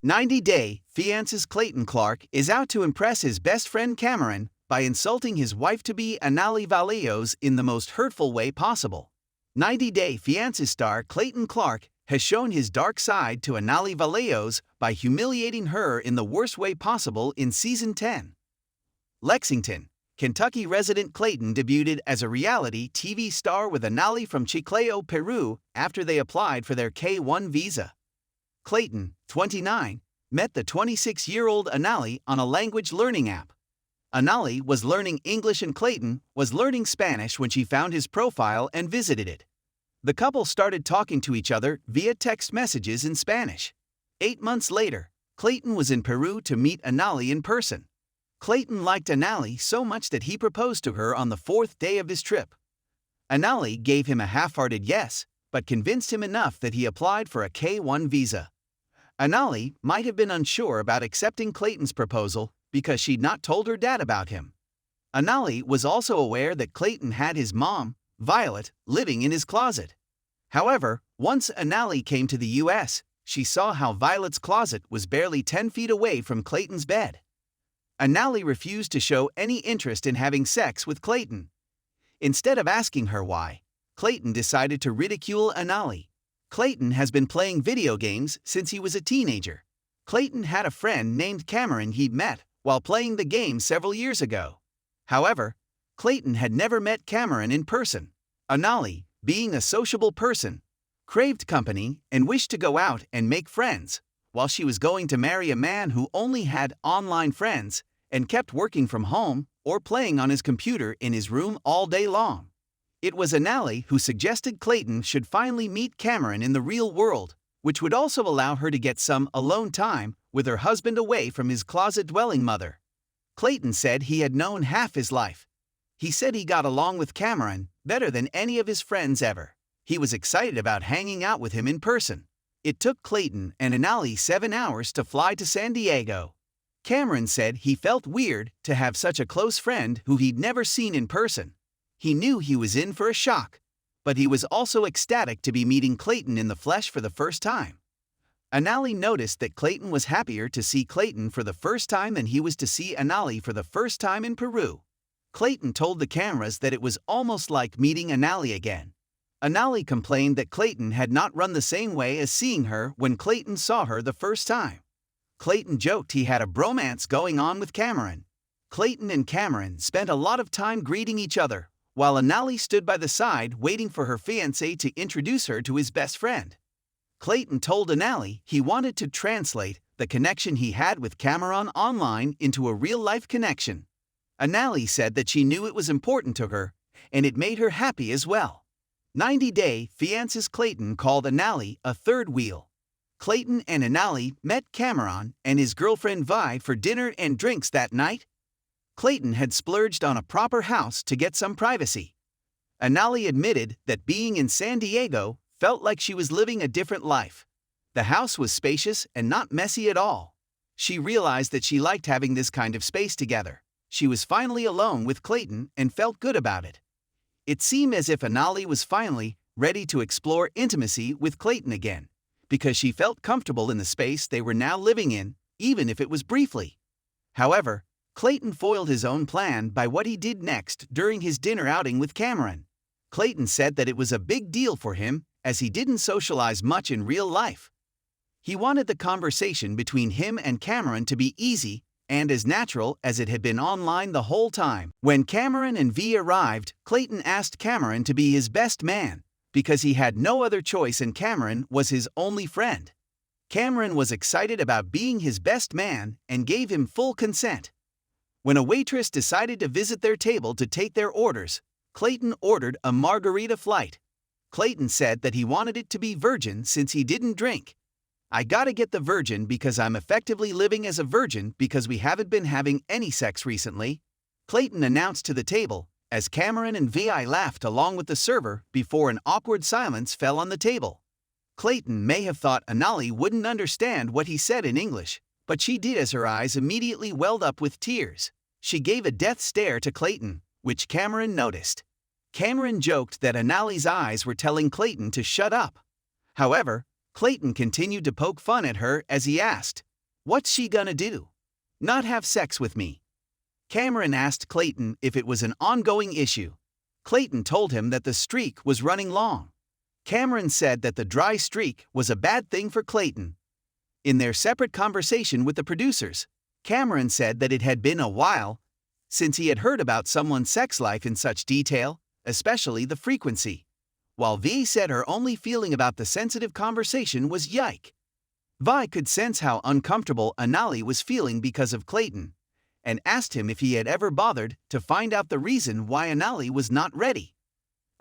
90-day fiancé Clayton Clark is out to impress his best friend Cameron by insulting his wife-to-be Anali Vallejos in the most hurtful way possible. 90-day fiancé star Clayton Clark has shown his dark side to Anali Vallejos by humiliating her in the worst way possible in Season 10. Lexington, Kentucky resident Clayton debuted as a reality TV star with Anali from Chiclayo, Peru, after they applied for their K-1 visa. Clayton, 29, met the 26-year-old Anali on a language learning app. Anali was learning English and Clayton was learning Spanish when she found his profile and visited it. The couple started talking to each other via text messages in Spanish. 8 months later, Clayton was in Peru to meet Anali in person. Clayton liked Anali so much that he proposed to her on the 4th day of his trip. Anali gave him a half-hearted yes, but convinced him enough that he applied for a K-1 visa. Anali might have been unsure about accepting Clayton's proposal because she'd not told her dad about him. Anali was also aware that Clayton had his mom, Violet, living in his closet. However, once Anali came to the U.S., she saw how Violet's closet was barely 10 feet away from Clayton's bed. Anali refused to show any interest in having sex with Clayton. Instead of asking her why, Clayton decided to ridicule Anali. Clayton has been playing video games since he was a teenager. Clayton had a friend named Cameron he'd met while playing the game several years ago. However, Clayton had never met Cameron in person. Anali, being a sociable person, craved company and wished to go out and make friends, while she was going to marry a man who only had online friends and kept working from home or playing on his computer in his room all day long. It was Anali who suggested Clayton should finally meet Cameron in the real world, which would also allow her to get some alone time with her husband away from his closet-dwelling mother. Clayton said he had known half his life. He said he got along with Cameron better than any of his friends ever. He was excited about hanging out with him in person. It took Clayton and Anali 7 hours to fly to San Diego. Cameron said he felt weird to have such a close friend who he'd never seen in person. He knew he was in for a shock, but he was also ecstatic to be meeting Clayton in the flesh for the first time. Anali noticed that Clayton was happier to see Clayton for the first time than he was to see Anali for the first time in Peru. Clayton told the cameras that it was almost like meeting Anali again. Anali complained that Clayton had not run the same way as seeing her when Clayton saw her the first time. Clayton joked he had a bromance going on with Cameron. Clayton and Cameron spent a lot of time greeting each other, while Anali stood by the side waiting for her fiancé to introduce her to his best friend. Clayton told Anali he wanted to translate the connection he had with Cameron online into a real-life connection. Anali said that she knew it was important to her, and it made her happy as well. 90-day fiancé Clayton called Anali a third wheel. Clayton and Anali met Cameron and his girlfriend Vi for dinner and drinks that night. Clayton had splurged on a proper house to get some privacy. Anali admitted that being in San Diego felt like she was living a different life. The house was spacious and not messy at all. She realized that she liked having this kind of space together. She was finally alone with Clayton and felt good about it. It seemed as if Anali was finally ready to explore intimacy with Clayton again, because she felt comfortable in the space they were now living in, even if it was briefly. However, Clayton foiled his own plan by what he did next during his dinner outing with Cameron. Clayton said that it was a big deal for him, as he didn't socialize much in real life. He wanted the conversation between him and Cameron to be easy and as natural as it had been online the whole time. When Cameron and V arrived, Clayton asked Cameron to be his best man, because he had no other choice and Cameron was his only friend. Cameron was excited about being his best man and gave him full consent. When a waitress decided to visit their table to take their orders, Clayton ordered a margarita flight. Clayton said that he wanted it to be virgin since he didn't drink. "I gotta get the virgin because I'm effectively living as a virgin because we haven't been having any sex recently," Clayton announced to the table, as Cameron and Vi laughed along with the server before an awkward silence fell on the table. Clayton may have thought Anali wouldn't understand what he said in English, but she did, as her eyes immediately welled up with tears. She gave a death stare to Clayton, which Cameron noticed. Cameron joked that Anali's eyes were telling Clayton to shut up. However, Clayton continued to poke fun at her as he asked, What's she gonna do? Not have sex with me? Cameron asked Clayton if it was an ongoing issue. Clayton told him that the streak was running long. Cameron said that the dry streak was a bad thing for Clayton. In their separate conversation with the producers, Cameron said that it had been a while since he had heard about someone's sex life in such detail, especially the frequency, while Vi said her only feeling about the sensitive conversation was yike. Vi could sense how uncomfortable Anali was feeling because of Clayton, and asked him if he had ever bothered to find out the reason why Anali was not ready.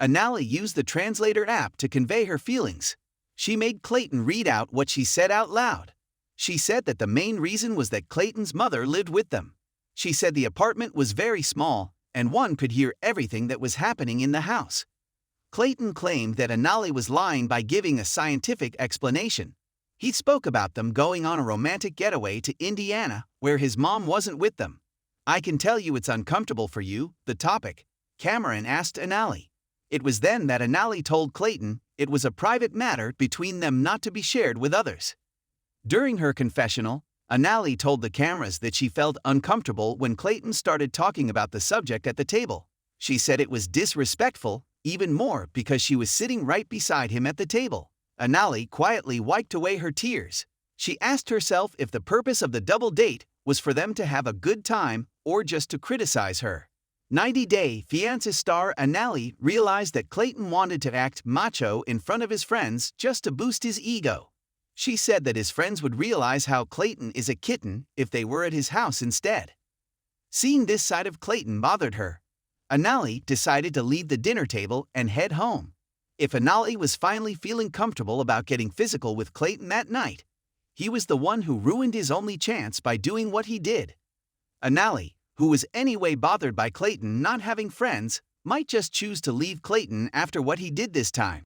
Anali used the translator app to convey her feelings. She made Clayton read out what she said out loud. She said that the main reason was that Clayton's mother lived with them. She said the apartment was very small, and one could hear everything that was happening in the house. Clayton claimed that Anali was lying by giving a scientific explanation. He spoke about them going on a romantic getaway to Indiana where his mom wasn't with them. I can tell you it's uncomfortable for you, the topic, Cameron asked Anali. It was then that Anali told Clayton it was a private matter between them not to be shared with others. During her confessional, Anali told the cameras that she felt uncomfortable when Clayton started talking about the subject at the table. She said it was disrespectful, even more because she was sitting right beside him at the table. Anali quietly wiped away her tears. She asked herself if the purpose of the double date was for them to have a good time or just to criticize her. 90-Day Fiance star Anali realized that Clayton wanted to act macho in front of his friends just to boost his ego. She said that his friends would realize how Clayton is a kitten if they were at his house instead. Seeing this side of Clayton bothered her. Anali decided to leave the dinner table and head home. If Anali was finally feeling comfortable about getting physical with Clayton that night, he was the one who ruined his only chance by doing what he did. Anali, who was anyway bothered by Clayton not having friends, might just choose to leave Clayton after what he did this time.